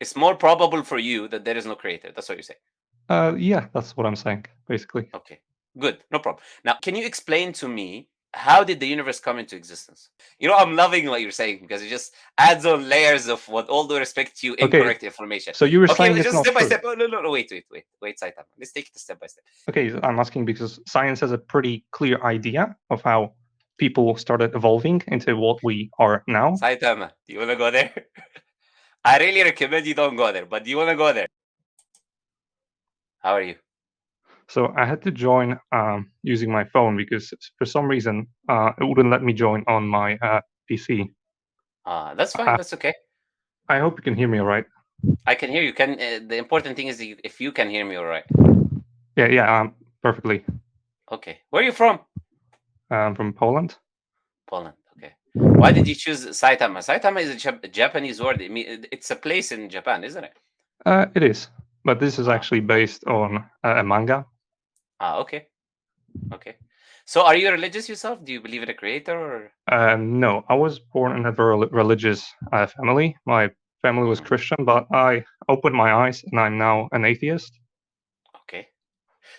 It's more probable for you that there is no creator. That's what you say. Yeah, that's what I'm saying, basically. Okay, good, no problem. Now, can you explain to me how did the universe come into existence? I'm loving what you're saying because it just adds on layers of what, all due respect to you, Okay, incorrect information. so you were Okay, saying let's it's just not step by true. step. Oh, no, wait, Saitama. Let's take it step by step. Okay, I'm asking because science has a pretty clear idea of how people started evolving into what we are now. Saitama, do you want to go there? I really recommend you don't go there, but do you want to go there? How are you? So I had to join using my phone because for some reason it wouldn't let me join on my PC. That's fine. Uh, That's okay. I hope you can hear me all right. I can hear you. The important thing is if you can hear me, all right. Yeah, perfectly. Okay. Where are you from? From Poland. Poland. Okay. Why did you choose Saitama? Saitama is a Japanese word. It's a place in Japan, isn't it? It is, but this is Ah, actually based on a manga. okay. Okay. So are you religious yourself? Do you believe in a creator or? No, I was born in a very religious family. My family was Mhm. Christian, but I opened my eyes and I'm now an atheist. Okay.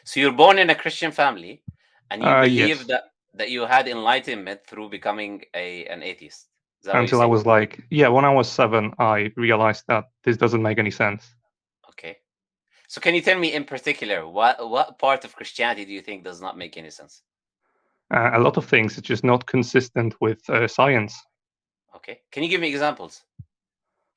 So you're born in a Christian family and you believe Yes, that you had enlightenment through becoming an atheist. Is that what you until I say? was like, yeah, when I was 7, I realized that this doesn't make any sense. Okay. So can you tell me in particular what part of Christianity do you think does not make any sense? A lot of things, it's just not consistent with science. Okay. Can you give me examples?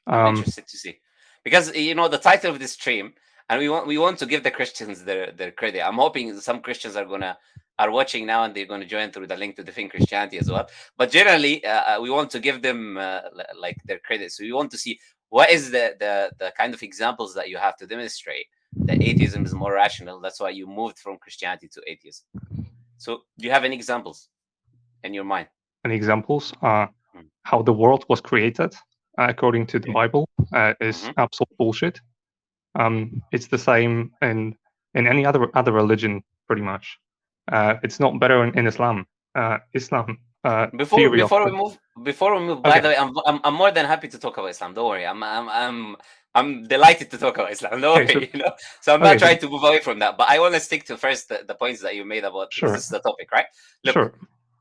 I'm Um, interested to see because the title of this stream, and we want to give the Christians their credit. I'm hoping some Christians are watching now and they're going to join through the link to defend Christianity as well. But generally, we want to give them like their credit. So we want to see what is the kind of examples that you have to demonstrate that atheism is more rational. That's why you moved from Christianity to atheism. So do you have any examples in your mind? and examples Mm, how the world was created according to the okay. Bible is Hmm. absolute bullshit. It's the same in any other religion, pretty much. It's not better in Islam. Islam Before theory of before we move before we move, by okay, the way, I'm more than happy to talk about Islam. Don't worry. I'm delighted to talk about Islam. Don't okay, so worry. So I'm not okay, so trying to move away from that, but I want to stick to first the points that you made about, because sure, this is the topic, right? Look, sure,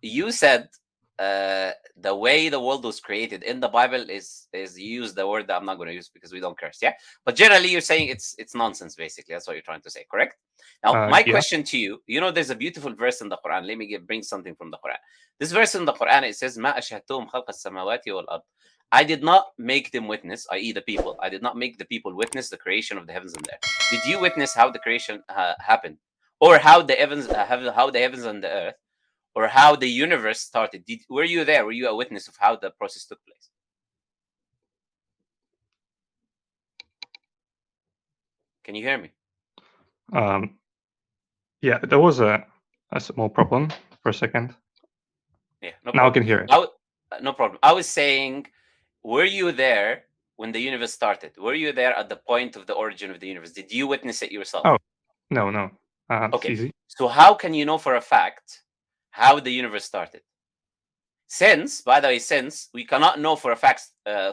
you said the way the world was created in the Bible is you use the word that I'm not going to use because we don't curse, yeah. But generally, you're saying it's nonsense. Basically, that's what you're trying to say, correct? Now, my yeah, question to you, there's a beautiful verse in the Quran. Let me bring something from the Quran. This verse in the Quran, it says, "Ma ashhadtuhum khalqa as-samawati wal ard." I did not make them witness, i.e., the people. I did not make the people witness the creation of the heavens and the earth. Did you witness how the creation happened, or how the heavens and the earth, or how the universe started? Were you there? Were you a witness of how the process took place? Can you hear me? um, yeah. There was a small problem for a second. Yeah, no Now I problem. can hear it. No problem. I was saying, were you there when the universe started? Were you there at the point of the origin of the universe? Did you witness it yourself? Oh no, no, it's Okay. easy. So how can you know for a fact how the universe started? Since, by the way, since we cannot know for a fact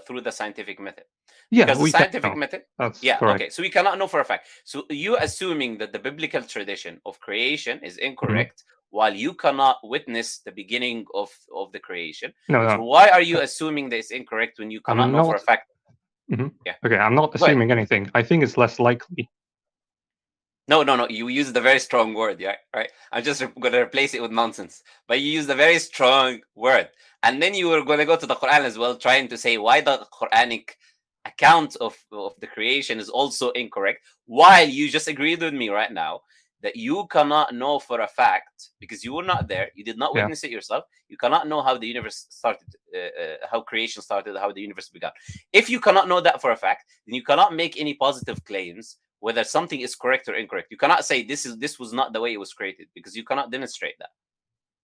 through the scientific method, Yeah, because the we can scientific know. method, That's yeah, correct. okay, so we cannot know for a fact. So you assuming that the biblical tradition of creation is Mhm. incorrect, while you cannot witness the beginning of the creation. No, So no, why are uh, you assuming that it's incorrect when you cannot I'm know for not. a fact? Mhm. Yeah, Okay, I'm not go ahead. assuming anything. I think it's less likely. No. You use the very strong word, yeah, right? I'm just gonna replace it with nonsense. But you use the very strong word, and then you were gonna go to the Quran as well, trying to say why the Quranic account of the creation is also incorrect, while you just agreed with me right now that you cannot know for a fact because you were not there, you did not Yeah. witness it yourself. You cannot know how the universe started, how creation started, how the universe began. If you cannot know that for a fact, then you cannot make any positive claims whether something is correct or incorrect. You cannot say this was not the way it was created because you cannot demonstrate that.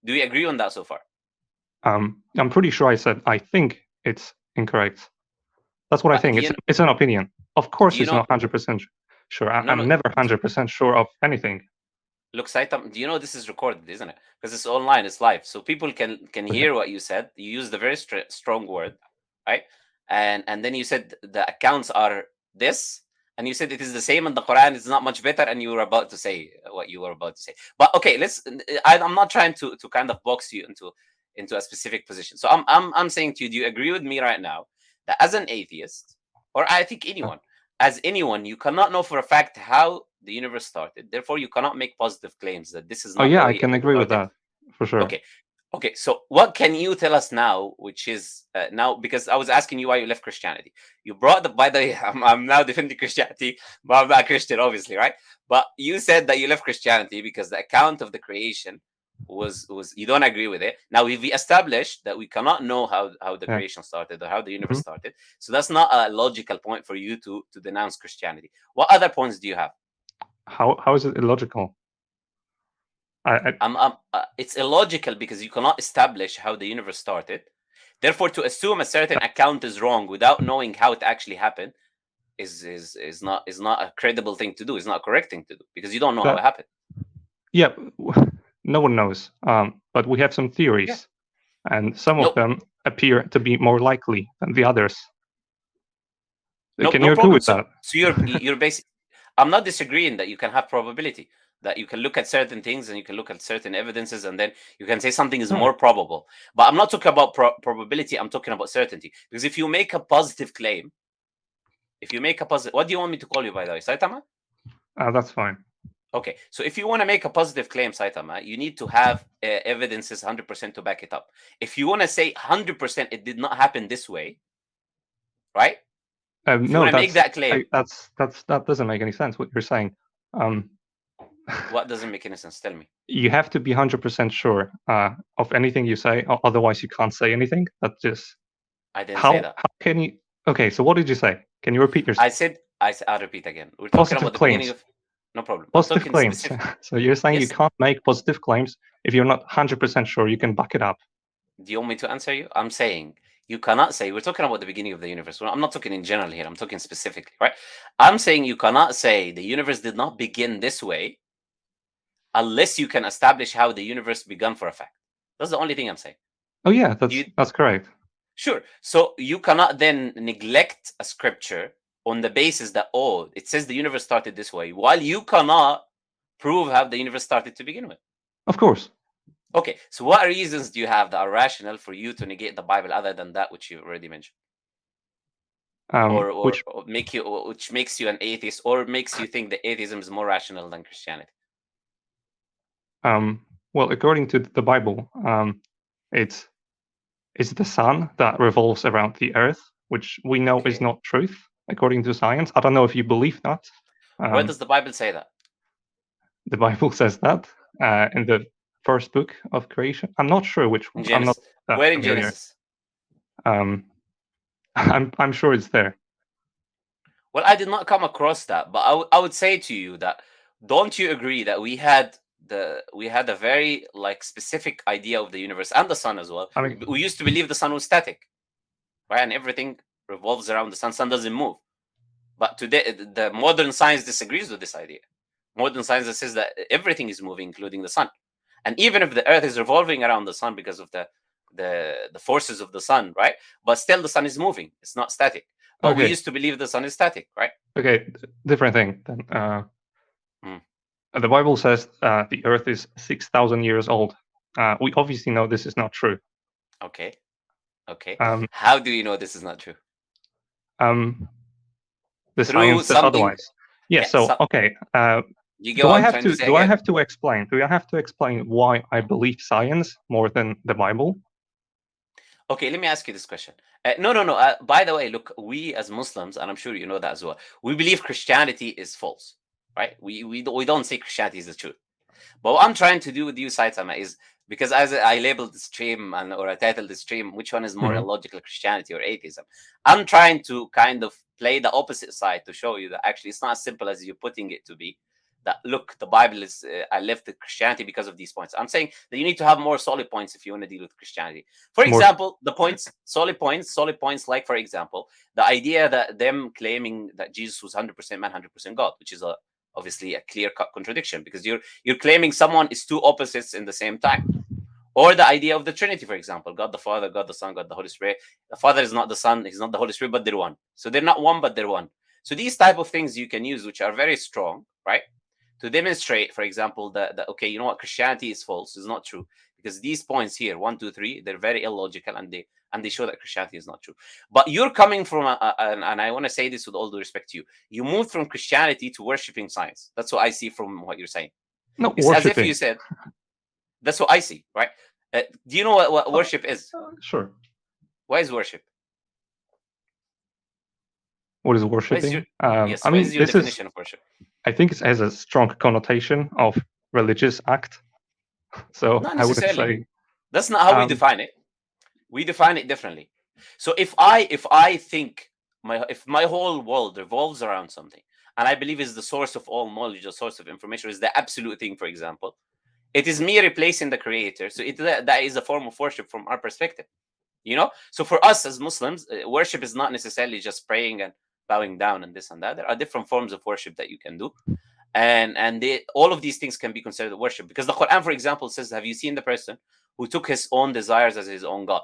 Do we agree on that so far? I'm pretty sure I said I think it's incorrect. That's what I Do think. you It's an opinion. Of do course, you it's know? not 100% sure. No, I'm no. never 100% sure of anything. Look, Saitam, do you know this is recorded, isn't it? Because it's online, it's live, so people can Okay. hear what you said. You used a very strong word, right? And then you said the accounts are this, and you said it is the same in the Quran. It's not much better, and you were about to say what you were about to say. But okay, let's. I'm not trying to kind of box you into a specific position. So I'm saying to you, do you agree with me right now that as an atheist, or I think anyone, as anyone, you cannot know for a fact how the universe started. Therefore, you cannot make positive claims that this is Oh not the yeah, I way it can agree with started. that for sure. Okay. Okay, so what can you tell us now, which is now, because I was asking you why you left Christianity. You brought the, by the way, I'm now defending Christianity, but I'm not a Christian, obviously, right? But you said that you left Christianity because the account of the creation was you don't agree with it. Now we established that we cannot know how the Yeah. creation started or how the universe Mhm. started. So that's not a logical point for you to denounce Christianity. What other points do you have? How is it illogical? It's illogical because you cannot establish how the universe started. Therefore, to assume a certain account is wrong without knowing how it actually happened is not a credible thing to do. It's not a correct thing to do because you don't know how that, it happened. yeah, no one knows. But we have some Yeah. theories, and some of No, them appear to be more likely than the others. no, Can no you agree problem. with So, that? so you're basic. I'm not disagreeing that you can have probability, that you can look at certain things and you can look at certain evidences and then you can say something is Hmm. more probable. But I'm not talking about probability. I'm talking about certainty. Because if you make a positive claim, what do you want me to call you, by the way, Saitama? That's fine. Okay, so if you want to make a positive claim, Saitama, you need to have evidences 100% to back it up. If you want to say 100% it did not happen this way, right? If you No, want to make that claim, that doesn't make any sense. What you're saying. what doesn't make any sense? Tell me. You have to be 100% sure of anything you say, otherwise you can't say anything. That's just I didn't say that. how can you? Okay, so what did you say? Can you repeat yourself? I'll repeat again. We're talking Positive about the beginning claims. of. No problem. I'm Positive talking claims. specific. So you're saying you Yes. can't make positive claims if you're not 100% sure you can back it up. Do you want me to answer you? I'm saying you cannot say. We're talking about the beginning of the universe. I'm not talking in general here. I'm talking specifically, right? I'm saying you cannot say the universe did not begin this way unless you can establish how the universe began for a fact. That's the only thing I'm saying. Oh yeah, You that's correct. sure. So you cannot then neglect a scripture on the basis that it says the universe started this way, while you cannot prove how the universe started to begin with. Of course. Okay, so what reasons do you have that are rational for you to negate the Bible other than that which you already mentioned? Which Which makes you an atheist, or makes you think that atheism is more rational than Christianity? well, according to the Bible, it's the sun that revolves around the earth, which we know is Okay. not truth according to science. I don't know if you believe that. Where does the Bible say that? The Bible says that in the first book of creation. I'm not sure which In one. I'm not Genesis. that Where in familiar. Genesis? I'm sure it's there. Well, I did not come across that, but I would say to you that don't you agree that we had a very like specific idea of the universe and the sun as well. I mean, We used to believe the sun was static, right? And everything revolves around the sun. Sun doesn't move. But today, the modern science disagrees with this idea. Modern science says that everything is moving, including the sun. And even if the Earth is revolving around the sun because of the forces of the sun, right? But still, the sun is moving. It's not static. But we okay, used to believe the sun is static, right? okay, different thing. Then Hmm. the Bible says the Earth is 6,000 years old. We obviously know this is not true. Okay. Okay. Um, How do you know this is not true? the Through science says something. otherwise. Yeah. Yeah. So okay. You get what I'm trying to say Do I again? have to explain? Do I have to explain why I believe science more than the Bible? Okay, let me ask you this question. No. By the way, look, we as Muslims, and I'm sure you know that as well, we believe Christianity is false, right? We don't say Christianity is the truth. But what I'm trying to do with you, Saitama, is because as I labeled the stream or I titled the stream, which one is more Mhm. illogical, Christianity or atheism? I'm trying to kind of play the opposite side to show you that actually it's not as simple as you're putting it to be. That look, the Bible is. I left the Christianity because of these points. I'm saying that you need to have more solid points if you want to deal with Christianity. For More. example, the points, solid points, like for example, the idea that them claiming that Jesus was 100% man, 100% God, which is obviously a clear-cut contradiction because you're claiming someone is two opposites in the same time. Or the idea of the Trinity, for example, God the Father, God the Son, God the Holy Spirit. The Father is not the Son, He's not the Holy Spirit, but they're one. So they're not one, but they're one. So these type of things you can use, which are very strong, right? To demonstrate, for example, that okay, you know what, Christianity is false, is not true, because these points here, 1, 2, 3, they're very illogical, and they show that Christianity is not true. But you're coming from, and I want to say this with all due respect to you, you moved from Christianity to worshiping science. That's what I see from what you're saying. No, It's worshipping. as if you said, that's what I see, right? Do you know what worship is? Sure. What is worship? What is worshipping? Yes, I what mean, is your definition of worship? I think it has a strong connotation of religious act. So Not I wouldn't necessarily. say That's not how we define it. We define it differently. So if I think if my whole world revolves around something, and I believe is the source of all knowledge, the source of information, is the absolute thing, for example, it is me replacing the creator. So that is a form of worship from our perspective. You know, so for us as Muslims, worship is not necessarily just praying and bowing down and this and that. There are different forms of worship that you can do, and all of these things can be considered worship, because the Quran, for example, says, have you seen the person who took his own desires as his own God?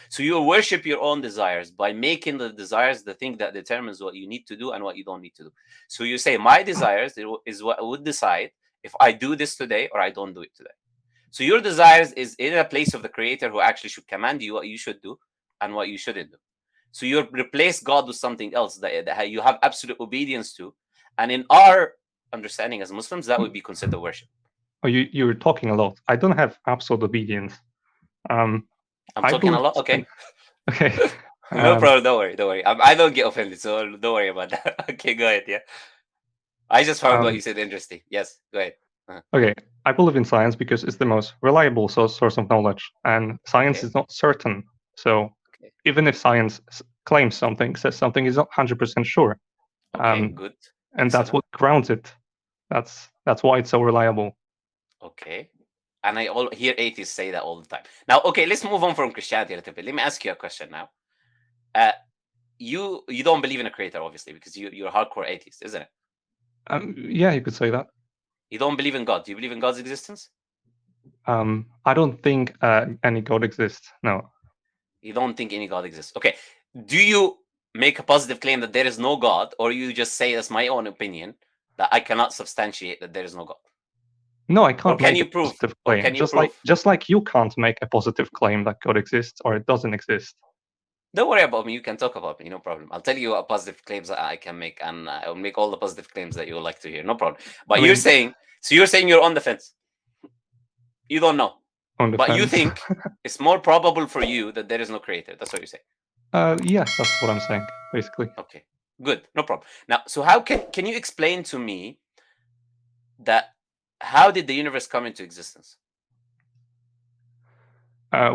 So you worship your own desires by making the desires the thing that determines what you need to do and what you don't need to do. So you say, my desires is what would decide if I do this today or I don't do it today. So your desires is in a place of the creator, who actually should command you what you should do and what you shouldn't do. So you replace God with something else that you have absolute obedience to. And in our understanding as Muslims, that would be considered worship. Oh, you're talking a lot. I don't have absolute obedience. I'm talking a lot. Okay. Okay. No problem. Don't worry. I don't get offended, so don't worry about that. Okay, go ahead. Yeah. I just found what you said interesting. Yes, go ahead. Okay. I believe in science because it's the most reliable source of knowledge, and science is not certain. So even if science claims something, says something, is not 100% sure. Okay, good. And Excellent. that's what grounds it. That's why it's so reliable. Okay. And I hear atheists say that all the time. Now, okay, let's move on from Christianity a little bit. Let me ask you a question now. You don't believe in a creator, obviously, because you're a hardcore atheist, isn't it? Yeah, you could say that. You don't believe in God. Do you believe in God's existence? I don't think any God exists. No. You don't think any God exists. Okay. Do you make a positive claim that there is no God, or you just say, that's my own opinion, that I cannot substantiate that there is no God? No, I can't. Or can make you a prove? Positive claim. Can you prove? Just like you can't make a positive claim that God exists or it doesn't exist. Don't worry about me. You can talk about me. No problem. I'll tell you what positive claims that I can make, and I'll make all the positive claims that you would like to hear. No problem. But you're saying you're on the fence. You don't know. But you think it's more probable for you that there is no creator. That's what you say. Yeah, that's what I'm saying, basically. Okay, good. No problem. Now, so how can you explain to me that how did the universe come into existence?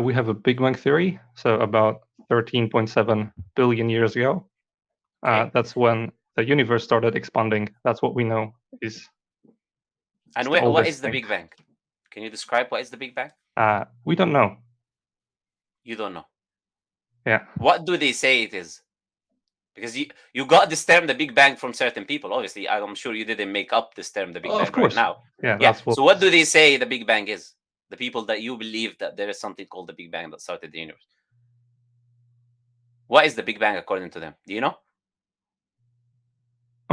We have a Big Bang theory. So about 13.7 billion years ago, that's when the universe started expanding. That's what we know is. And what is the Big Bang? Can you describe what is the Big Bang? We don't know. You don't know. Yeah. What do they say it is? Because you got this term, the Big Bang, from certain people. Obviously, I'm sure you didn't make up this term, the Big Bang, of course. Right now. Yeah. So what do they say the Big Bang is? The people that you believe that there is something called the Big Bang that started the universe. What is the Big Bang according to them? Do you know?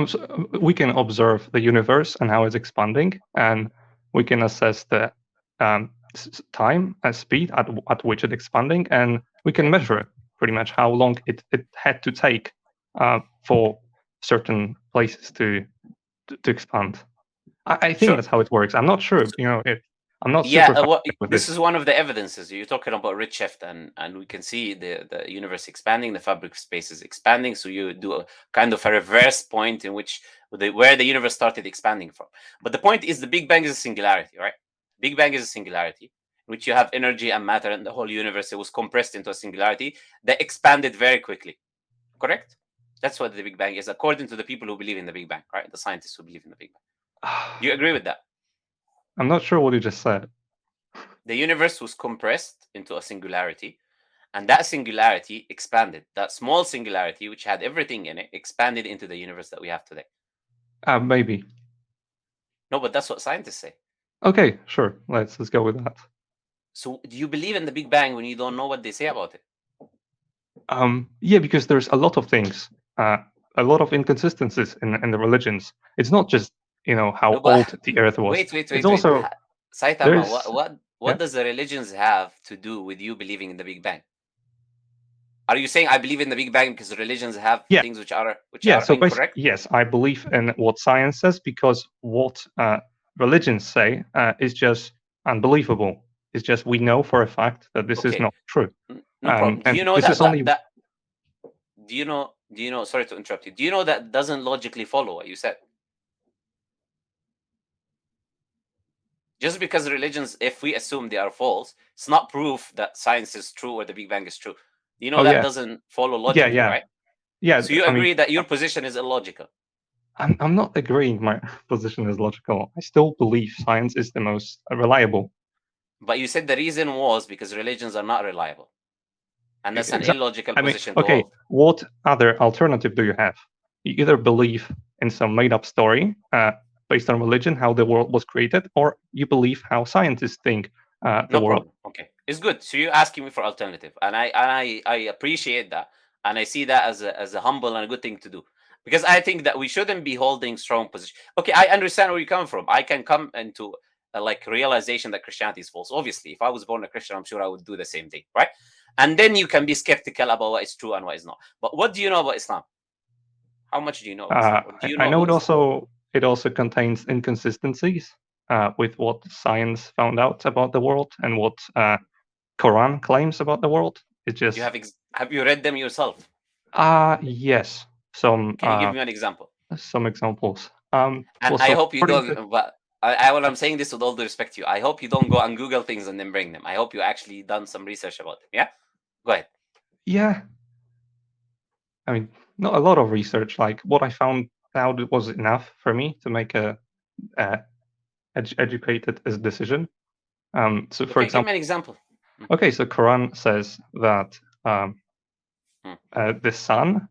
So we can observe the universe and how it's expanding, and we can assess the time and speed at which it's expanding, and we can measure pretty much how long it had to take for certain places to expand. I think that's how it works. I'm not sure. I'm not super with this is one of the evidences. You're talking about redshift, and we can see the universe expanding, the fabric space is expanding. So you do a kind of a reverse point in which where the universe started expanding from. But the point is, the Big Bang is a singularity, right? Big Bang is a singularity in which you have energy and matter, and the whole universe, it was compressed into a singularity that expanded very quickly. Correct? That's what the Big Bang is, according to the people who believe in the Big Bang, right? The scientists who believe in the Big Bang. Do you agree with that? I'm not sure what you just said. The universe was compressed into a singularity, and that singularity expanded. That small singularity, which had everything in it, expanded into the universe that we have today. Maybe. No, but that's what scientists say. Okay, sure. Let's go with that. So do you believe in the Big Bang when you don't know what they say about it? Yeah, because there's a lot of things a lot of inconsistencies in the religions. It's not just how No, but old the Earth was. wait, wait, It's wait, wait. also Saitama, there's what yeah does the religions have to do with you believing in the Big Bang? Are you saying I believe in the Big Bang because religions have yeah things which are So basically, incorrect? yes, I believe in what science says because what religions say is just unbelievable. It's just we know for a fact that this is Okay, not true, no problem. Do and you know this is only do you know, sorry to interrupt you. Do you know that doesn't logically follow what you said? Just because religions, if we assume they are false, it's not proof that science is true or the Big Bang is true. You know oh that yeah doesn't follow yeah logically, yeah right? yeah. So you I mean, agree that your position is illogical. I'm not agreeing my position is logical. I still believe science is the most reliable. But you said the reason was because religions are not reliable. And that's an Exactly. illogical I mean, position to okay, hold. what other alternative do you have? You either believe in some made-up story based on religion, how the world was created, or you believe how scientists think the No world. problem. Okay, it's good. So you're asking me for alternative, and I appreciate that, and I see that as a humble and a good thing to do, because I think that we shouldn't be holding strong position. Okay, I understand where you're coming from. I can come into like realization that Christianity is false. Obviously, if I was born a Christian, I'm sure I would do the same thing, right? And then you can be skeptical about what is true and what is not. But what do you know about Islam? How much do you know about Islam? What do you I know know about Islam? it also contains inconsistencies with what science found out about the world and what Quran claims about the world. It just Have you read them yourself? yes, some Can you give me an example? some examples. And Well, I so hope you according to don't. But when I'm saying this with all due respect to you, I hope you don't go and Google things and then bring them. I hope you actually done some research about them. Yeah, go ahead. yeah, I mean, not a lot of research. Like what I found out was enough for me to make a educated decision. So, for Okay, give example, me an example. okay, so Quran says that Hmm. the sun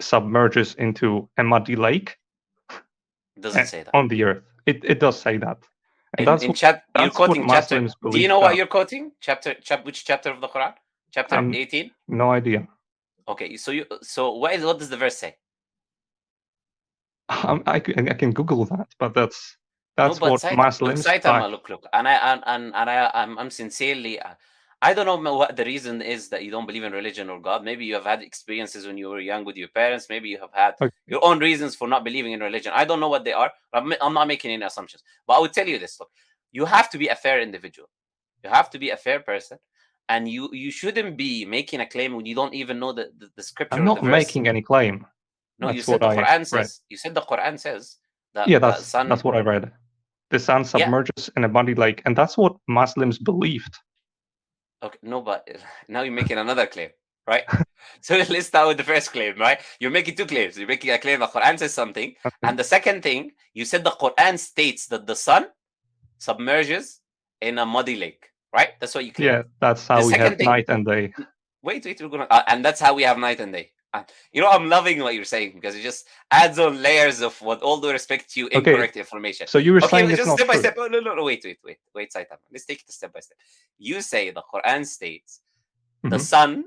submerges into a muddy lake It doesn't say that. on the earth. It does say that, and In chat, you're that's what quoting chapter. Muslims Do you believe know what that. you're quoting? Which chapter of the Quran? Chapter 18. No idea. Okay, so what does the verse say? I can Google that, but No, that's but what Muslims Saitama, back. look, I'm sincerely, I don't know what the reason is that you don't believe in religion or God. Maybe you have had experiences when you were young with your parents. Maybe you have had Okay. your own reasons for not believing in religion. I don't know what they are. I'm not making any assumptions. But I would tell you this: look, you have to be a fair individual. You have to be a fair person, and you shouldn't be making a claim when you don't even know the scripture I'm or the not verse. making any claim. No, you That's said what the I Quran read. says. You said the Quran says Yeah, that the sun. that's what I read. The sun Yeah. submerges in a muddy lake, and that's what Muslims believed. Okay, no, but now you're making another claim, right? So let's start with the first claim, right? You're making two claims. You're making a claim the Quran says something, Okay. and the second thing, you said the Quran states that the sun submerges in a muddy lake, right? That's what you claimed. Yeah, that's The how we second have thing, night and day. wait, we're gonna, and that's how we have night and day. I'm loving what you're saying because it just adds on layers of what, all due respect to you, Okay, incorrect information. so you were Okay, saying it's just not step by true. step. Oh, no, wait, Saitama. Let's take it step by step. You say the Quran states the Hmm. sun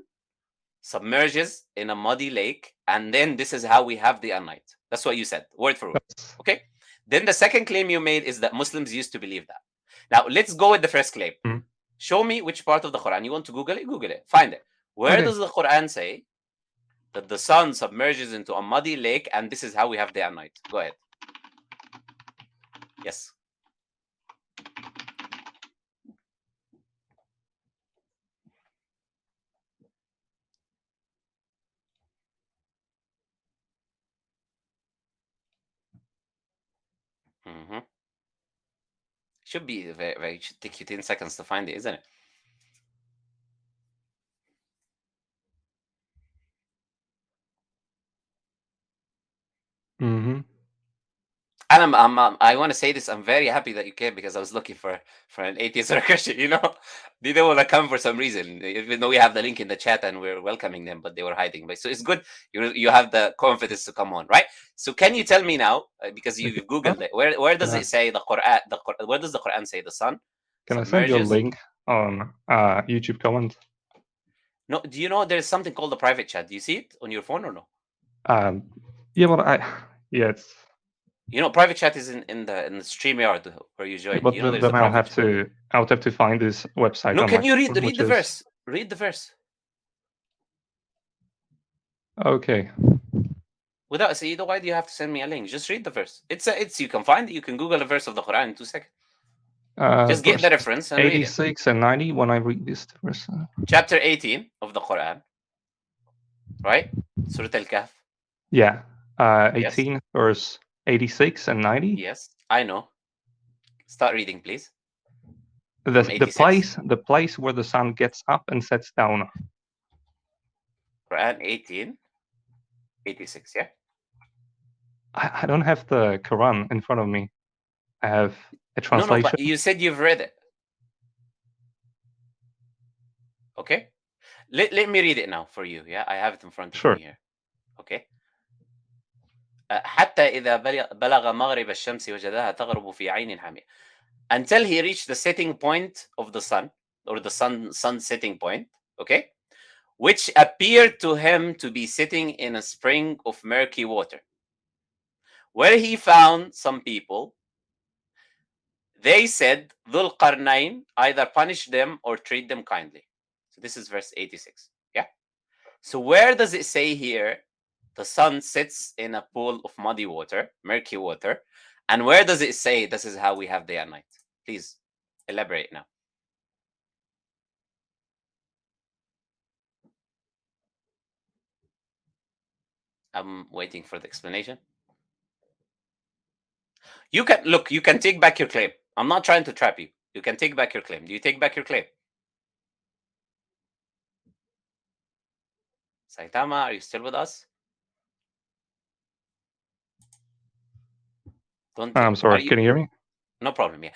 submerges in a muddy lake, and then this is how we have day and night. That's what you said, word for word. That's Okay. Then the second claim you made is that Muslims used to believe that. Now let's go with the first claim. mhm. Show me which part of the Quran you want to Google it. Google it. Find it. Where Okay. does the Quran say that the sun submerges into a muddy lake, and this is how we have day and night? Go ahead. Yes. Mm-hmm. Should be should take you 10 seconds to find it, isn't it? Hmm. And I want to say this. I'm very happy that you came because I was looking for an atheist or a Christian. They didn't want to come for some reason, even though we have the link in the chat and we're welcoming them, but they were hiding. But so it's good you have the confidence to come on, right? So can you tell me now, because Okay. you've googled it, where does Can I it say the Quran? Where does the Quran say the sun can I send you a submerges? link on YouTube comment? No, do you know there's something called the private chat? Do you see it on your phone or no? Um, Yeah, but it's. Private chat is in the StreamYard where you Yeah, join. but There's then a private chat. I would have to find this website No, on can my you read phone, which the is verse? Read the verse okay. without. See, why do you have to send me a link? Just read the verse. It's you can find it. You can Google a verse of the Quran in 2 seconds. Just get the Verse reference and read it. 86 and 90 when I read this verse. Chapter 18 of the Quran, right? Surah Al-Kahf. Yeah, Yes. 18 verse 86 and 90. Yes, I know. Start reading, please. The From the 86. place where the sun gets up and sets down. Quran 18, 86. Yeah. I don't have the Quran in front of me. I have a No, translation. but you said you've read it. Okay. Let me read it now for you. Yeah, I have it in front of Sure. me here. Okay. حتى إذا بلغ مغرب الشمس وجدها تغرب في عين حمية. Until he reached the setting point of the sun, or the sun setting point, okay, which appeared to him to be sitting in a spring of murky water, where he found some people. They said, Dhul Qarnayn, either punish them or treat them kindly. So this is verse 86. Yeah. So where does it say here the sun sits in a pool of muddy water, murky water? And where does it say this is how we have day and night? Please elaborate now. I'm waiting for the explanation. You can take back your claim. I'm not trying to trap you. You can take back your claim. Do you take back your claim? Saitama, are you still with us? I'm sorry. Can you hear me? No problem. Yeah.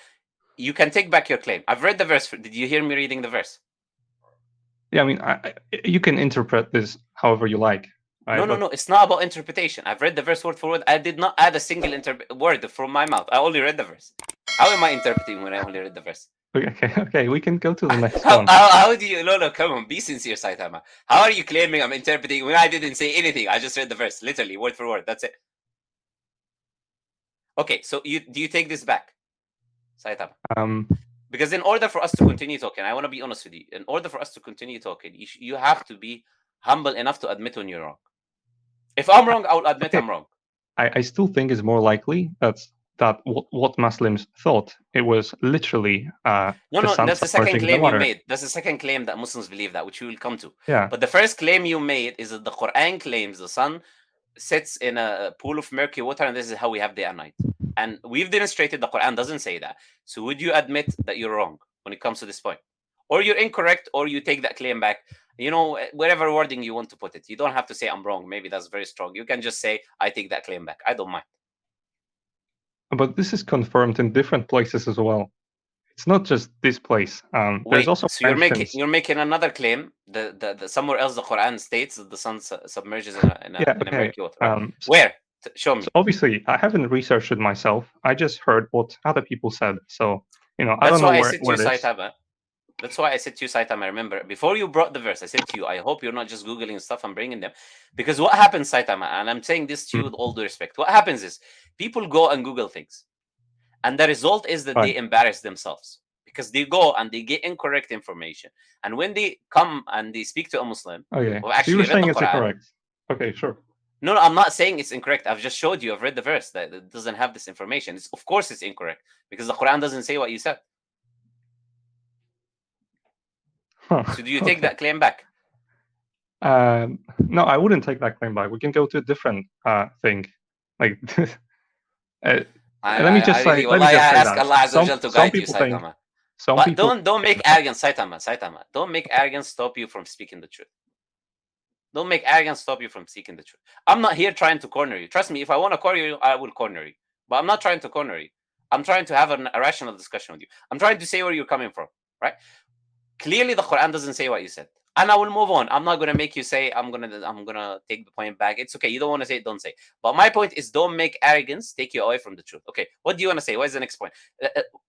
You can take back your claim. I've read the verse. Did you hear me reading the verse? Yeah, I mean, you can interpret this however you like. Right? No. It's not about interpretation. I've read the verse word for word. I did not add a single word from my mouth. I only read the verse. How am I interpreting when I only read the verse? Okay. We can go to the next how, one. How do you? No, come on. Be sincere, Saitama. How are you claiming I'm interpreting when I didn't say anything? I just read the verse, literally, word for word. That's it. Okay, so do you take this back, Saitama? Because in order for us to continue talking, I want to be honest with you. In order for us to continue talking, you have to be humble enough to admit when you're wrong. If I'm wrong, I'll admit I'm wrong. I still think it's more likely that what Muslims thought it was literally no, that's the second claim you made. That's the second claim that Muslims believe that, which we will come to. Yeah. But the first claim you made is that the Quran claims the sun sits in a pool of murky water, and this is how we have day and night. And we've demonstrated the Quran doesn't say that. So would you admit that you're wrong when it comes to this point? Or you're incorrect, or you take that claim back? Whatever wording you want to put it. You don't have to say I'm wrong. Maybe that's very strong. You can just say I take that claim back. I don't mind. But this is confirmed in different places as well. It's not just this place. There's also so you're making another claim. The somewhere else the Quran states that the sun submerges in a murky water. Right? Where? Show me. So obviously, I haven't researched it myself. I just heard what other people said. So I don't know where it is. That's why I said to you, Saitama, I remember, before you brought the verse, I said to you, I hope you're not just Googling stuff and bringing them. Because what happens, Saitama, and I'm saying this to you with all due respect, what happens is people go and Google things. And the result is that they embarrass themselves. Because they go and they get incorrect information. And when they come and they speak to a Muslim, okay. who actually so you were saying it's incorrect. Okay, sure. No, I'm not saying it's incorrect. I've just showed you, I've read the verse that it doesn't have this information. Of course it's incorrect. Because the Quran doesn't say what you said. So do you take that claim back? No, I wouldn't take that claim back. We can go to a different thing. Like, let me just say ask Allah Azza wa Jal to guide you, Saitama. But don't make arrogance, Saitama. Don't make arrogance stop you from speaking the truth. Don't make arrogance stop you from seeking the truth. I'm not here trying to corner you. Trust me, if I want to corner you, I will corner you. But I'm not trying to corner you. I'm trying to have a rational discussion with you. I'm trying to say where you're coming from, right? Clearly, the Quran doesn't say what you said, and I will move on. I'm not going to make you say I'm gonna take the point back. It's okay. You don't want to say it, don't say. But my point is, don't make arrogance take you away from the truth. Okay, what do you want to say? What is the next point?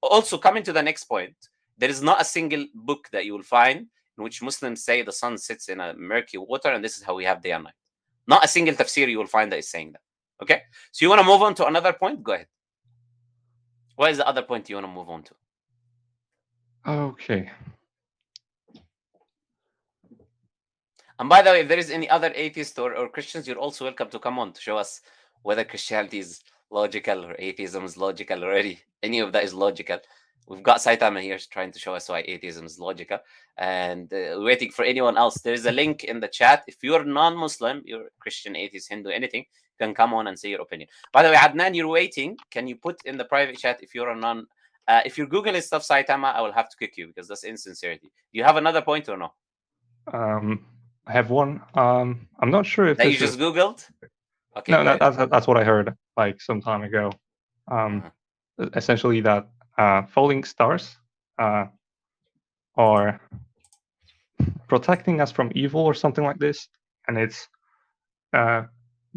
Also, coming to the next point, there is not a single book that you will find in which Muslims say the sun sits in a murky water and this is how we have day and night. Not a single tafsir you will find that is saying that. Okay, so you want to move on to another point? Go ahead. What is the other point you want to move on to? Okay. And by the way, if there is any other atheist or Christians, you're also welcome to come on to show us whether Christianity is logical or atheism is logical already. Any of that is logical. We've got Saitama here trying to show us why atheism is logical. And waiting for anyone else. There is a link in the chat. If you're non-Muslim, you're Christian, atheist, Hindu, anything, you can come on and say your opinion. By the way, Adnan, you're waiting. Can you put in the private chat if you're a non... if you're Googling stuff, Saitama, I will have to kick you because that's insincerity. Do you have another point or no? I have one. I'm not sure if that this you just is... Googled? Okay, No, that's what I heard like some time ago. Essentially that falling stars are protecting us from evil or something like this. And it's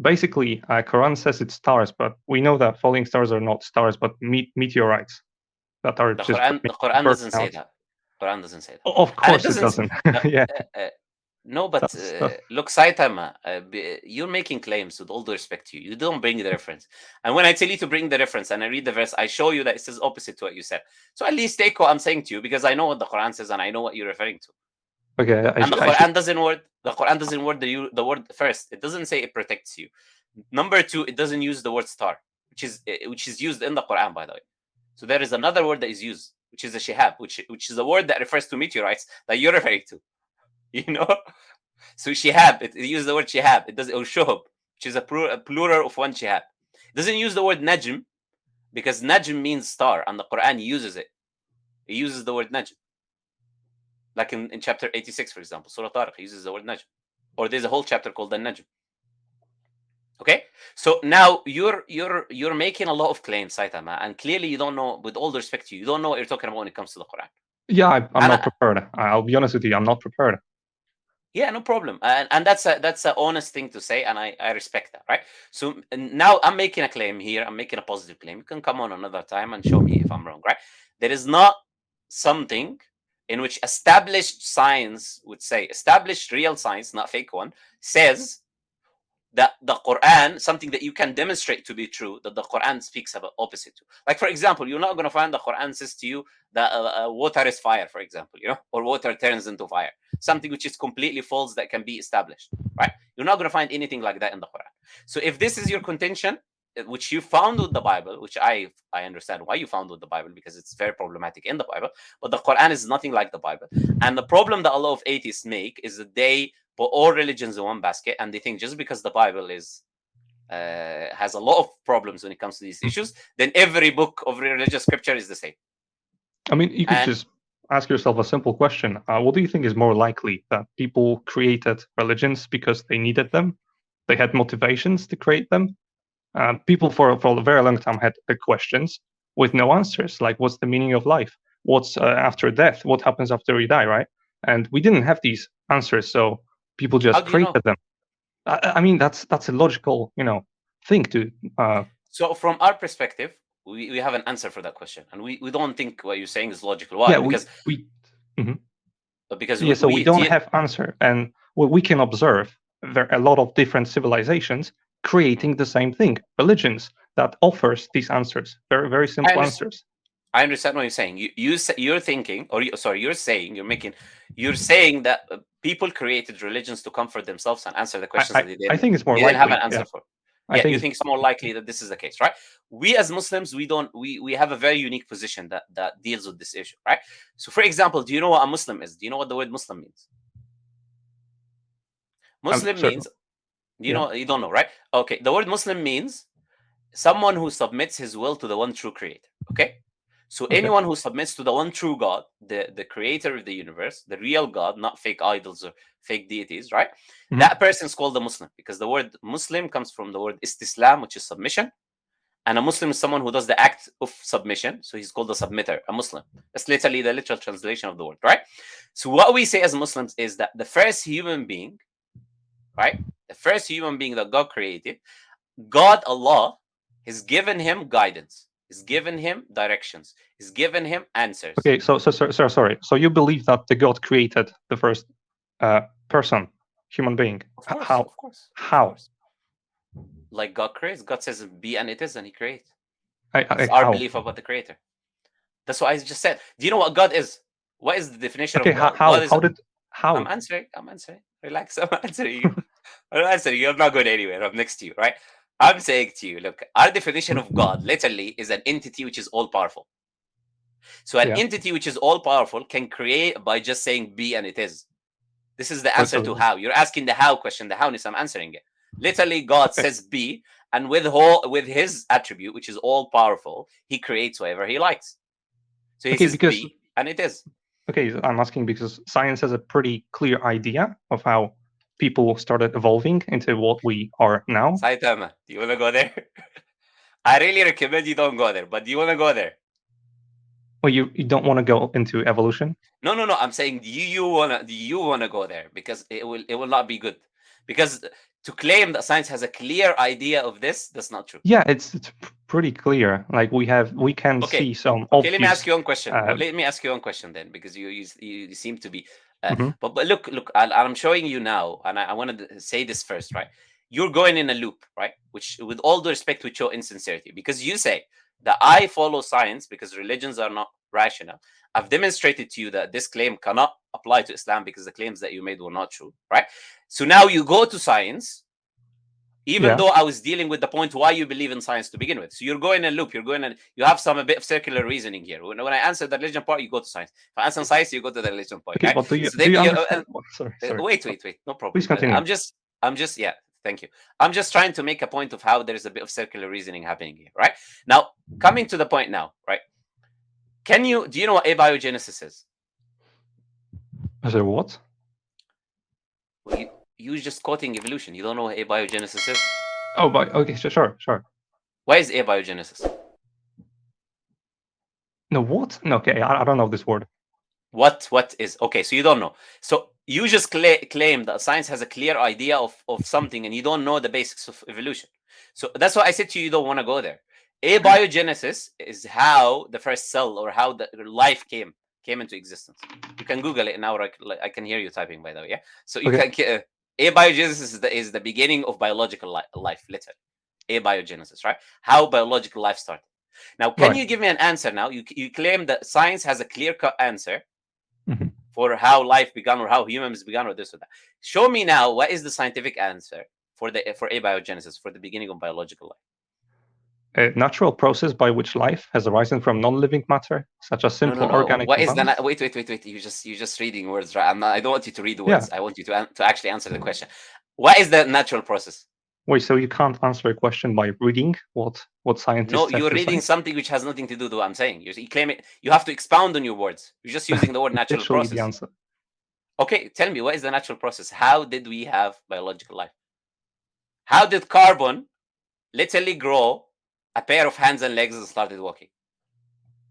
basically, Quran says it's stars, but we know that falling stars are not stars, but meteorites that are the just... Quran doesn't say that. Quran doesn't say that. Of course it doesn't. Yeah. No, but look, Saitama, you're making claims with all due respect to you. You don't bring the reference. And when I tell you to bring the reference and I read the verse, I show you that it says opposite to what you said. So at least take what I'm saying to you because I know what the Quran says and I know what you're referring to. Okay. And the Quran doesn't word the word first. It doesn't say it protects you. Number two, it doesn't use the word star, which is used in the Quran, by the way. So there is another word that is used, which is a shihab, which is a word that refers to meteorites that you're referring to. You know, so shihab, it uses the word shihab. It does or shuhub, which is a plural of one shihab. It doesn't use the word najm because najm means star, and the Quran uses it. It uses the word najm, like in chapter 86, for example, Surah Tariq uses the word najm, or there's a whole chapter called the najm. Okay, so now you're making a lot of claims, Saitama, and clearly you don't know. With all the respect to you, you don't know what you're talking about when it comes to the Quran. Yeah, I'm not prepared. I'll be honest with you, I'm not prepared. Yeah, no problem. And that's an honest thing to say, and I respect that, right? So now I'm making a claim here. I'm making a positive claim. You can come on another time and show me if I'm wrong, right? There is not something in which established science would say, established real science, not fake one, says that the Quran, something that you can demonstrate to be true, that the Quran speaks about opposite to. Like, for example, you're not going to find the Quran says to you that water is fire, for example, or water turns into fire. Something which is completely false that can be established, right? You're not going to find anything like that in the Quran. So if this is your contention, which you found with the Bible, which I understand why you found with the Bible, because it's very problematic in the Bible, but the Quran is nothing like the Bible. And the problem that a lot of atheists make is that they put all religions in one basket, and they think just because the Bible is has a lot of problems when it comes to these issues, then every book of religious scripture is the same. I mean, you could just ask yourself a simple question. What do you think is more likely, that people created religions because they needed them? They had motivations to create them? People for a very long time had the questions with no answers, like what's the meaning of life? What's after death? What happens after we die, right? And we didn't have these answers, so people just created them. I mean, that's a logical, thing to... So from our perspective, we have an answer for that question, and we don't think what you're saying is logical. Why? Yeah, because so we don't have answer, and we can observe there are a lot of different civilizations creating the same thing, religions that offers these answers, very, very simple answers. I understand what you're saying. You're thinking, you're saying that people created religions to comfort themselves and answer the questions that they didn't. I think it's more likely. Didn't have an answer for. Yeah, you think it's more likely that this is the case, right? We as Muslims, we have a very unique position that deals with this issue, right? So, for example, do you know what a Muslim is? Do you know what the word Muslim means? Muslim means, you don't know, right? Okay, the word Muslim means someone who submits his will to the one true creator, okay? So anyone who submits to the one true God, the creator of the universe, the real God, not fake idols or fake deities, right? That person is called a Muslim, because the word Muslim comes from the word istislam, which is submission. And a Muslim is someone who does the act of submission. So he's called a submitter, a Muslim. That's literally the literal translation of the word, right? So what we say as Muslims is that the first human being, right? The first human being that God created, God, Allah, has given him guidance. He's given him directions. He's given him answers. Okay, so sorry. So you believe that the God created the first person, human being? Of course. How? like God creates. God says be and it is, and He creates. I, It's our how? belief about the Creator. That's what I just said. Do you know what God is? What is the definition Okay, of God? how? God is. How? I'm answering. Relax. I'm answering you. I'm answering you. I'm not going anywhere. I'm next to you, right? I'm saying to you, look, our definition of God literally is an entity which is all powerful. So an entity which is all powerful can create by just saying be and it is. This is the answer to how. You're asking the how question, the howness. I'm answering it. Literally, God says be, and with his attribute, which is all powerful, He creates whatever He likes. So He says be and it is. Okay, I'm asking because science has a pretty clear idea of how people started evolving into what we are now. Saitama, do you want to go there? I really recommend you don't go there, but do you want to go there? Well, you don't want to go into evolution? No. I'm saying do you wanna go there, because it will not be good. Because to claim that science has a clear idea of this, that's not true. Yeah, it's pretty clear. Like we can see some obvious. Let me ask you one question. Let me ask you one question then, because you seem to be. But look, I'm showing you now, and I wanted to say this first, right? You're going in a loop, right? Which, with all due respect, with your insincerity, because you say that I follow science because religions are not rational. I've demonstrated to you that this claim cannot apply to Islam because the claims that you made were not true, right? So now you go to science, even though I was dealing with the point why you believe in science to begin with. So you're going in a loop. You have a bit of circular reasoning here. When I answer the religion part, you go to science. If I answer science, you go to the religion part. Okay, right? but do you understand? Sorry. Wait. No problem. Please continue. I'm just yeah. Thank you. I'm just trying to make a point of how there's a bit of circular reasoning happening here, right? Now, coming to the point now, right? Do you know what abiogenesis is? Is there what? Well, you just quoting evolution. You don't know what abiogenesis is? Oh, but okay, sure. What is abiogenesis? No, what? No, okay, I don't know this word. What is? Okay, so you don't know. So you just claim that science has a clear idea of something, and you don't know the basics of evolution. So that's why I said to you don't want to go there. Abiogenesis is how the first cell or how the life came into existence. You can Google it now. I can hear you typing, by the way. Yeah. So you can. Abiogenesis is the beginning of biological life, literally. Abiogenesis, right? How biological life started. Now, can you give me an answer now? You claim that science has a clear-cut answer for how life began or how humans began or this or that. Show me now what is the scientific answer for abiogenesis, for the beginning of biological life. A natural process by which life has arisen from non-living matter, such as simple organic What is the wait? You're just reading words, right? I don't want you to read words. I want you to actually answer the question. What is the natural process? Wait, so you can't answer a question by reading what scientists? No, you're reading something which has nothing to do with what I'm saying. You claim it. You have to expound on your words. You're just using the word natural process. The answer. Okay, tell me, what is the natural process? How did we have biological life? How did carbon literally grow a pair of hands and legs and started walking?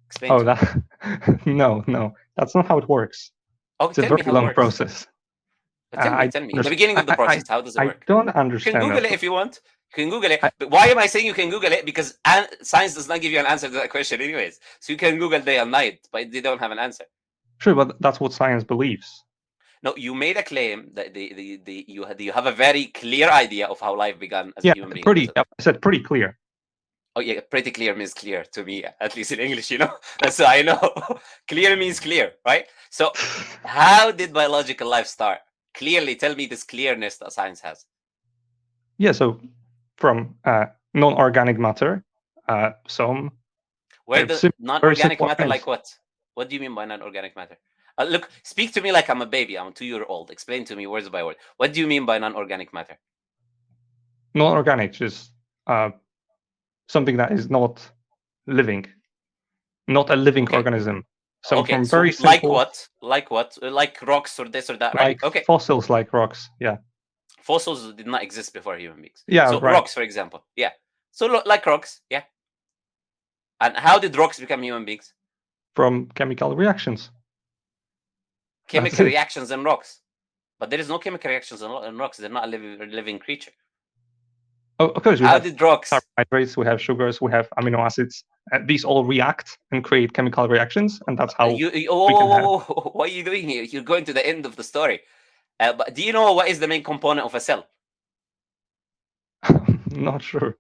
Explain. No, that's not how it works. Oh, it's a very long process. Tell me. The beginning of the process, how does it work? I don't understand. You can Google it if you want. You can Google it. But why am I saying you can Google it? Because science does not give you an answer to that question anyways. So you can Google day and night, but they don't have an answer. Sure, but that's what science believes. No, you made a claim that you have a very clear idea of how life began as a human being. I said pretty clear. Oh yeah, pretty clear means clear to me, at least in English, That's what I know. Clear means clear, right? So how did biological life start? Clearly, tell me this clearness that science has. Yeah, so from non-organic matter, some. Where the non-organic matter, like what? What do you mean by non-organic matter? Look, speak to me like I'm a baby. I'm 2-year-old. Explain to me word by word. What do you mean by non-organic matter? Non-organic is something that is not living, not a living organism. So from very simple, like what? Like rocks or this or that, right? Like fossils, like rocks. Yeah. Fossils did not exist before human beings. Yeah. So rocks, for example. Yeah. So like rocks. Yeah. And how did rocks become human beings? From chemical reactions. Chemical reactions in rocks. But there is no chemical reactions in rocks. They're not a living creature. Oh, of course. How did rocks? Carbohydrates, we have sugars, we have amino acids. These all react and create chemical reactions, and that's how. What are you doing here? You're going to the end of the story. But do you know what is the main component of a cell? Not sure.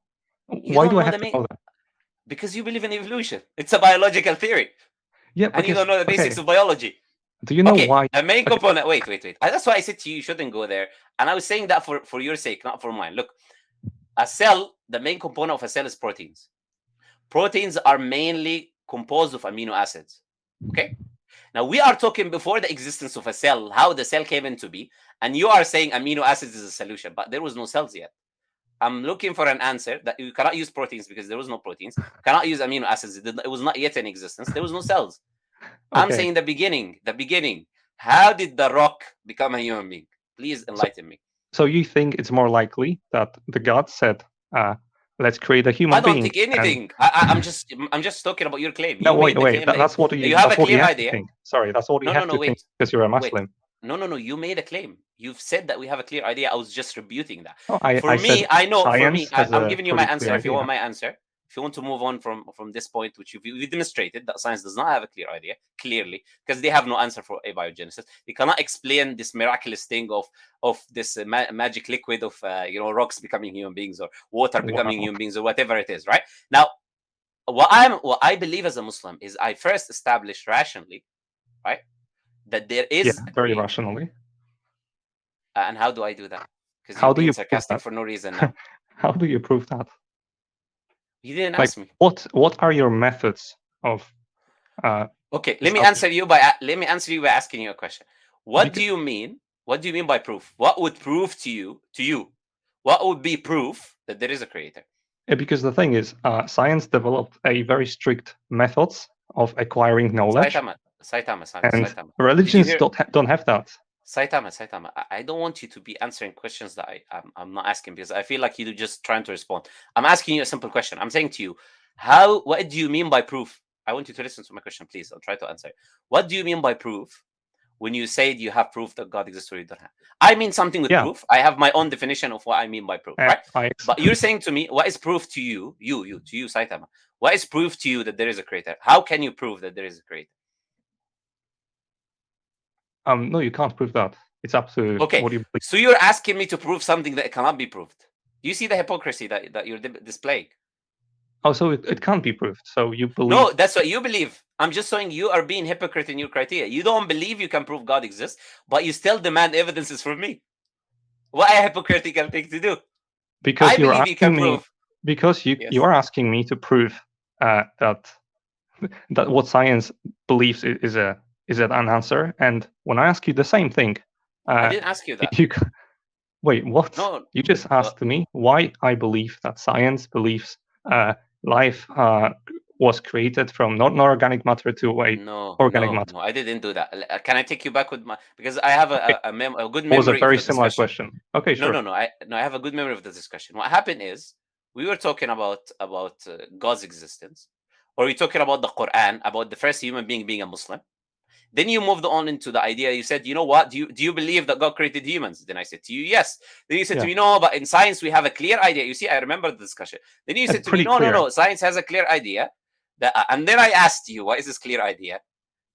You Why don't do I know have the to main know that? because you believe in evolution. It's a biological theory, Yeah, and you because don't know the basics of biology. do you know Okay, why? the main Okay, component. Wait. That's why I said to you, you shouldn't go there. And I was saying that for your sake, not for mine. Look, a cell, the main component of a cell is proteins. Proteins are mainly composed of amino acids. Okay. Now we are talking before the existence of a cell, how the cell came into be, and you are saying amino acids is a solution, but there was no cells yet. I'm looking for an answer that you cannot use proteins because there was no proteins. Cannot use amino acids. It was not yet in existence. There was no cells. I'm okay. saying the beginning. The beginning. How did the rock become a human being? Please So, enlighten me. so you think it's more likely that the God said, "Let's create a I human don't being," think and anything. I'm just talking about your claim. no, You wait, made the wait. claim that That's you have a what you clear have to idea. think. Sorry, that's what you have No. to think Wait. because you're a Wait. Muslim. No. You made a claim. You've said that we have a clear idea. I was just rebuting that. No, For I me, said I know. For me, science has I'm a giving you my pretty clear answer. If you idea. want my answer, if you want to move on from this point, which you demonstrated that science does not have a clear idea, clearly, because they have no answer for abiogenesis. They cannot explain this miraculous thing of this magic liquid of rocks becoming human beings or water becoming Wow. human beings or whatever it is. Right now, what I believe as a Muslim is I first established rationally, right, that there Yeah, is a very creator. rationally. And how do I do that? Because you're How do being you prove sarcastic that? for no reason now. How do you prove that? You didn't Like, ask me. what are your methods of? Okay, let me establishing? answer you by asking you a question. What do you mean? What do you mean by proof? What would prove to you? What would be proof that there is a creator? Yeah, because the thing is, science developed a very strict methods of acquiring knowledge, and Saitama. Did you religions hear? don't have that. Saitama, I don't want you to be answering questions that I'm not asking because I feel like you're just trying to respond. I'm asking you a simple question. I'm saying to you, what do you mean by proof? I want you to listen to my question, please. I'll try to answer. What do you mean by proof when you say you have proof that God exists or you don't have? I mean something with Yeah, proof. I have my own definition of what I mean by proof, and right? But you're saying to me, what is proof to you, Saitama? What is proof to you that there is a creator? How can you prove that there is a creator? no, you can't prove that. It's up to Okay, what you believe. so you're asking me to prove something that cannot be proved. You see the hypocrisy that you're displaying? Oh, so it can't be proved. So you believe? No, that's what you believe. I'm just saying you are being hypocrite in your criteria. You don't believe you can prove God exists, but you still demand evidences from me. What a hypocritical thing to do. Because I you're believe you can asking me. prove. Because you Yes. are asking me to prove that what science believes is an answer, and when I ask you the same thing, I didn't ask you that. Wait, what? No. You just asked me why I believe that science believes life was created from non-organic matter to organic matter. No, I didn't do that. Can I take you back with my because I have Okay. a good It was a memory of very the similar discussion. question. Okay, sure. No. I have a good memory of the discussion. What happened is we were talking about God's existence, or we're talking about the Quran, about the first human being a Muslim. Then you moved on into the idea. You said, you know what? Do you believe that God created humans? Then I said to you, yes. Then you said to me, no, but in science we have a clear idea. You see, I remember the discussion. Then you said to me, no. Science has a clear idea. And then I asked you, what is this clear idea?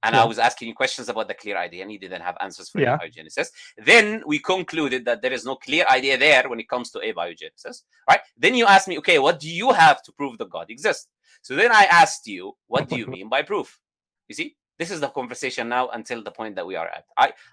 And I was asking you questions about the clear idea, and you didn't have answers for abiogenesis. Then we concluded that there is no clear idea there when it comes to abiogenesis, right? Then you asked me, okay, what do you have to prove that God exists? So then I asked you, what do you mean by proof? You see, this is the conversation now until the point that we are at.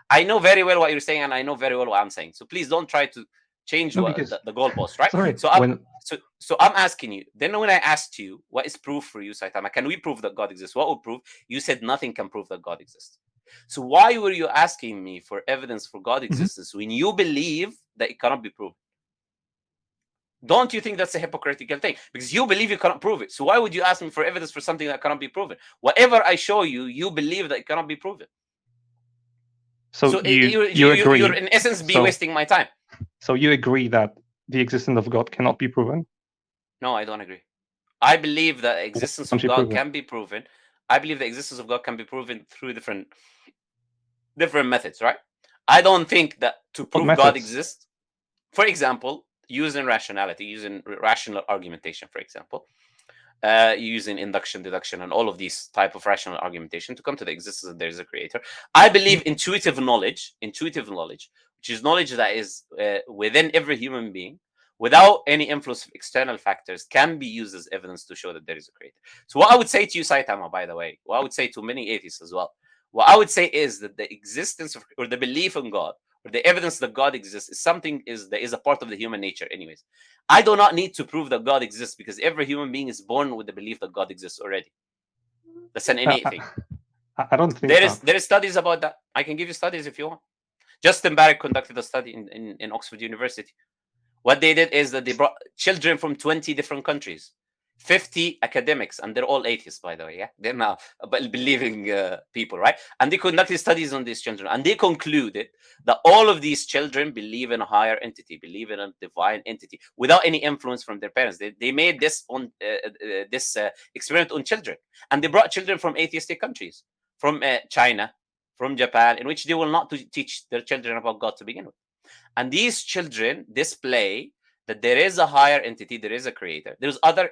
I know very well what you're saying, and I know very well what I'm saying. So please don't try to change the goalpost, right? Sorry, so I'm asking you. Then when I asked you, what is proof for you, Saitama? Can we prove that God exists? What would prove? You said nothing can prove that God exists. So why were you asking me for evidence for God existence when you believe that it cannot be proved? Don't you think that's a hypocritical thing? Because you believe you cannot prove it. So why would you ask me for evidence for something that cannot be proven? Whatever I show you, you believe that it cannot be proven. So you agree? You're in essence wasting my time. So you agree that the existence of God cannot be proven? No, I don't agree. I believe that the existence of God can be proven. I believe the existence of God can be proven through different methods, right? I don't think that to prove God exists, for example, using rationality, using rational argumentation, for example, using induction, deduction, and all of these type of rational argumentation to come to the existence that there is a creator. I believe intuitive knowledge, which is knowledge that is within every human being, without any influence of external factors can be used as evidence to show that there is a creator. So what I would say to you, Saitama, by the way, what I would say to many atheists as well, what I would say is that the existence of, or the belief in God, or the evidence that God exists is something that is a part of the human nature anyways. I do not need to prove that God exists, because every human being is born with the belief that God exists already. That's an innate thing. I don't think there is studies about that. I can give you studies if you want. Justin Barrett conducted a study in Oxford University. What they did is that they brought children from 20 different countries, 50 academics, and they're all atheists, by the way. Yeah, they're now believing people, right? And they conducted studies on these children, and they concluded that all of these children believe in a higher entity, believe in a divine entity, without any influence from their parents. They made this on this experiment on children, and they brought children from atheistic countries, from China, from Japan, in which they will not teach their children about God to begin with. And these children display that there is a higher entity, there is a creator. There's other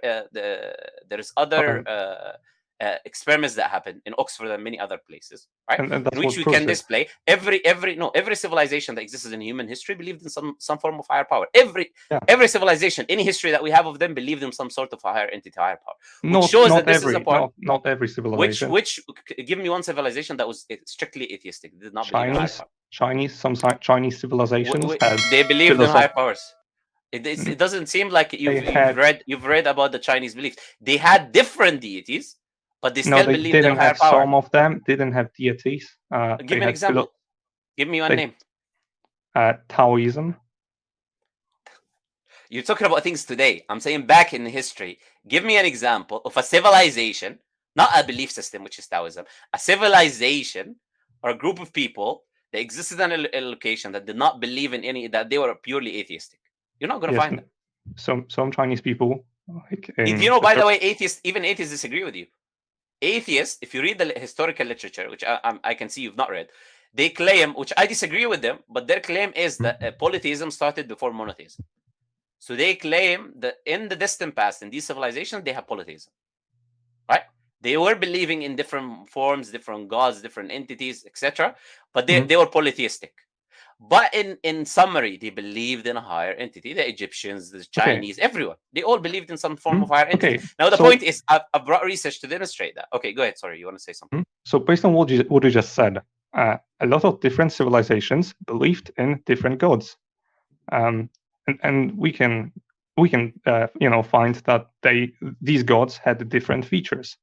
experiments that happen in Oxford and many other places, right? And in which we can display every civilization that exists in human history believed in some form of higher power. Every civilization, any history that we have of them, believed in some sort of a higher entity, higher power. Which shows that this is a part. Not every civilization. Which give me one civilization that was strictly atheistic, did not believe in higher power. Some Chinese civilizations they believed in higher powers. It doesn't seem like you've read about the Chinese beliefs. They had different deities, but they still believed in higher power. Some of them didn't have deities. Give me an example. Give me one name. Taoism. You're talking about things today. I'm saying back in history. Give me an example of a civilization, not a belief system, which is Taoism, a civilization or a group of people that existed in a location that did not believe in any, that they were purely atheistic. You're not going to find them. Some Chinese people. By the way, even atheists disagree with you. Atheists, if you read the historical literature, which I can see you've not read, they claim, which I disagree with them, but their claim is that polytheism started before monotheism. So they claim that in the distant past, in these civilizations, they have polytheism, right? They were believing in different forms, different gods, different entities, etc. But they were polytheistic. But in summary, they believed in a higher entity. The Egyptians, the Chinese, everyone. They all believed in some form of higher entity. Okay. Now, the point is, I've brought research to demonstrate that. Okay, go ahead. Sorry, you want to say something? So based on what you just said, a lot of different civilizations believed in different gods. And we can find that these gods had different features.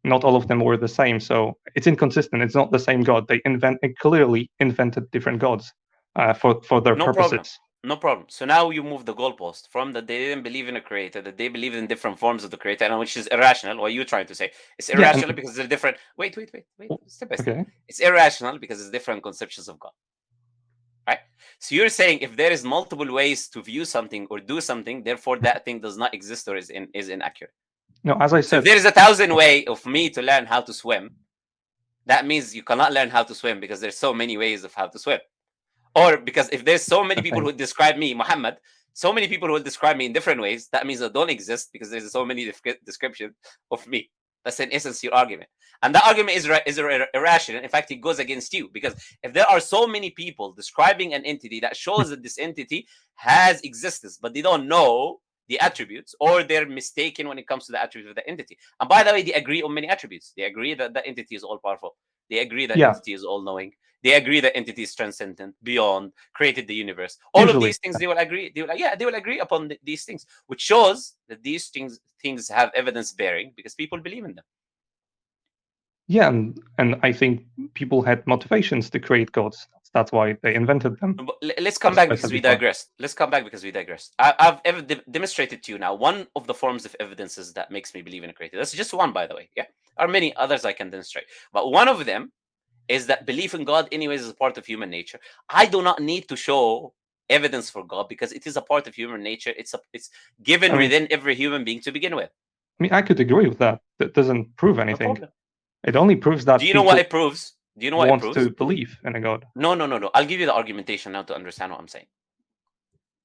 Not all of them were the same, so it's inconsistent. It's not the same god. They clearly invented different gods for their purposes. No problem. So now you move the goalpost from that they didn't believe in a creator, that they believed in different forms of the creator, and which is irrational. What you're trying to say? It's irrational because they're different. Wait. Step by step. Okay. It's irrational because it's different conceptions of God. Right? So you're saying if there is multiple ways to view something or do something, therefore that thing does not exist or is inaccurate. No, as I said, so if there is 1,000 ways of me to learn how to swim, that means you cannot learn how to swim because there's so many ways of how to swim. Or because if there's so many people who describe me, Muhammad, so many people who will describe me in different ways, that means I don't exist because there's so many descriptions of me. That's in essence your argument. And that argument is irrational. In fact, it goes against you, because if there are so many people describing an entity, that shows that this entity has existence, but they don't know the attributes, or they're mistaken when it comes to the attributes of the entity. And by the way, they agree on many attributes. They agree that the entity is all powerful. They agree that entity is all knowing. They agree that entity is transcendent, beyond, created the universe. All of these things, they will agree. They will agree upon these things, which shows that these things have evidence bearing because people believe in them. Yeah, and I think people had motivations to create gods. That's why they invented them. But let's come back because we digressed. I've demonstrated to you now one of the forms of evidences that makes me believe in a creator. That's just one, by the way. Yeah, there are many others I can demonstrate, but one of them is that belief in God, anyways, is a part of human nature. I do not need to show evidence for God because it is a part of human nature. It's given within every human being to begin with. I mean, I could agree with that. That doesn't prove anything. No, it only proves that. Do you know what it proves? Do you know what it proves? To believe in a God. No. I'll give you the argumentation now to understand what I'm saying.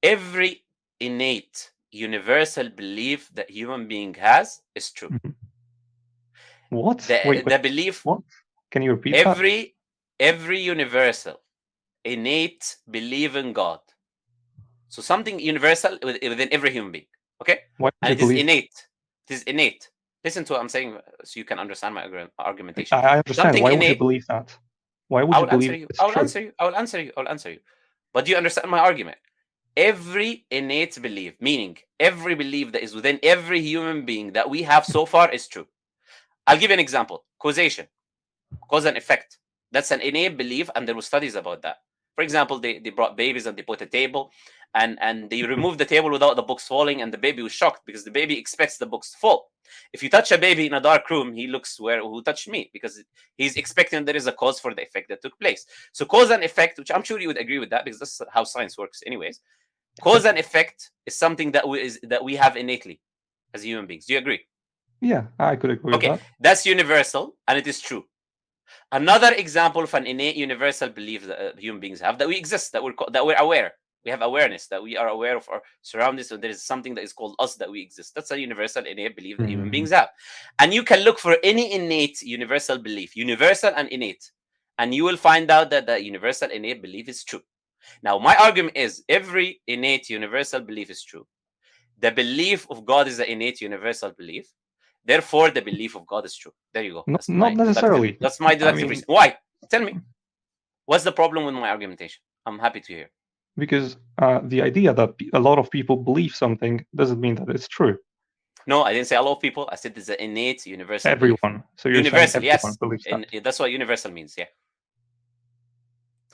Every innate, universal belief that human being has is true. Mm-hmm. What? The belief. What? Can you repeat every universal, innate belief in God So something universal within every human being. Okay, Why would and you it is believe? innate. It is innate. Listen to what I'm saying, so you can understand my argumentation. I understand. Something Why would you innate. believe that? Why would I you will answer believe you. it's I will true? answer you. I will answer you. I will answer you. But do you understand my argument? Every innate belief, meaning every belief that is within every human being that we have so far, is true. I'll give you an example. Causation, cause and effect. That's an innate belief, and there were studies about that. For example, they brought babies and they put a table, and they removed the table without the books falling, and the baby was shocked because the baby expects the books to fall. If you touch a baby in a dark room, he looks where who touched me, because he's expecting there is a cause for the effect that took place. So cause and effect, which I'm sure you would agree with that because that's how science works, anyways. Cause and effect is something that we have innately as human beings. Do you agree? Yeah, I could agree with Okay, that. that's universal and it is true. Another example of an innate universal belief that human beings have, that we exist, that we're aware. We have awareness, that we are aware of our surroundings, and there is something that is called us, that we exist. That's a universal innate belief that human beings have. And you can look for any innate universal belief, universal and innate, and you will find out that the universal innate belief is true. Now, my argument is every innate universal belief is true. The belief of God is an innate universal belief. Therefore, the belief of God is true. There you go. That's Not my deductive. necessarily. That's my I deductive mean, reason. Why? Tell me. What's the problem with my argumentation? I'm happy to hear. because the idea that a lot of people believe something doesn't mean that it's true. No, I didn't say a lot of people. I said it's an innate universal Everyone. belief. So you're Universal, saying everyone yes. believes that. And that's what universal means, yeah.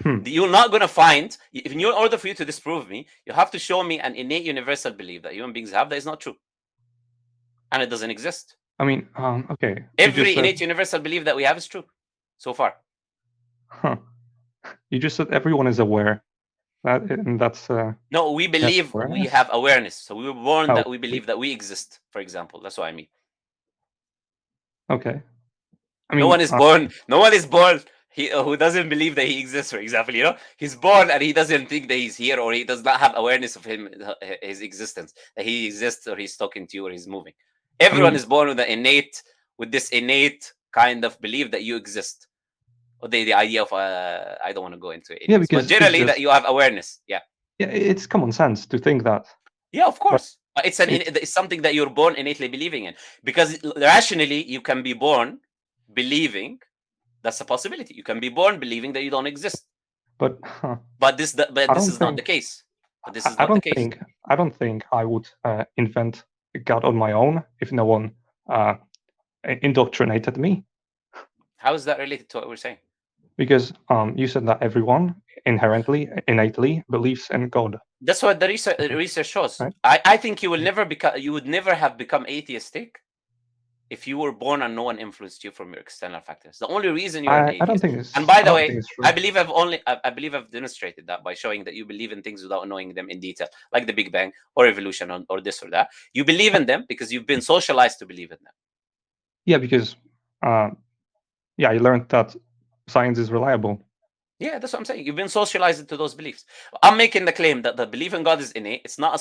Hmm. You're not going to find, in order for you to disprove me, you have to show me an innate universal belief that human beings have that is not true. And it doesn't exist. I mean, okay. Every innate universal belief that we have is true so far. Huh. You just said everyone is aware. And that's no, we believe we have awareness. So we were born that we believe that we exist, for example. That's what I mean. Okay. I mean, no one is born who doesn't believe that he exists, for example. He's born and he doesn't think that he's here, or he does not have awareness of his existence, that he exists, or he's talking to you, or he's moving. Everyone is born with this innate kind of belief that you exist, or the idea of I don't want to go into it. Yeah, because but generally that you have awareness. Yeah, it's common sense to think that. Yeah, of course. But it's something that you're born innately believing in, because rationally you can be born believing. That's a possibility. You can be born believing that you don't exist. But this is not the case. But this is not the case. I don't think I would invent God on my own if no one indoctrinated me. How is that related to what we're saying? Because you said that everyone innately believes in God. That's what the research shows. Right? I think you would never have become atheistic if you were born and no one influenced you from your external factors. The only reason you're an atheist. I don't think it's. And by the way, I believe I've demonstrated that by showing that you believe in things without knowing them in detail, like the Big Bang or evolution or this or that. You believe in them because you've been socialized to believe in them. Yeah, because I learned that science is reliable. Yeah, that's what I'm saying. You've been socialized into those beliefs. I'm making the claim that the belief in God is innate. It's not a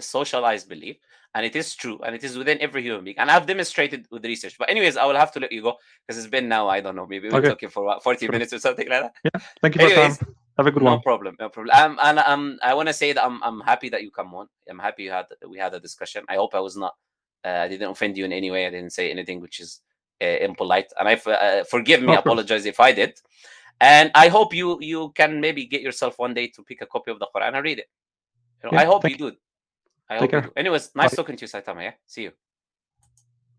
socialized belief, and it is true, and it is within every human being. And I've demonstrated with research. But anyways, I will have to let you go because it's been now, I don't know, maybe we're talking for what, 40 minutes or something like that. Yeah, thank you for your time. Have a good one. No problem. I want to say that I'm happy that you come on. I'm happy we had a discussion. I hope I was not, I didn't offend you in any way. I didn't say anything which is impolite, and I forgive me. Apologize if I did. And I hope you can maybe get yourself one day to pick a copy of the Quran and read it. I hope you do. I hope you do. Anyways, nice talking to you, Saitama. Yeah, see you.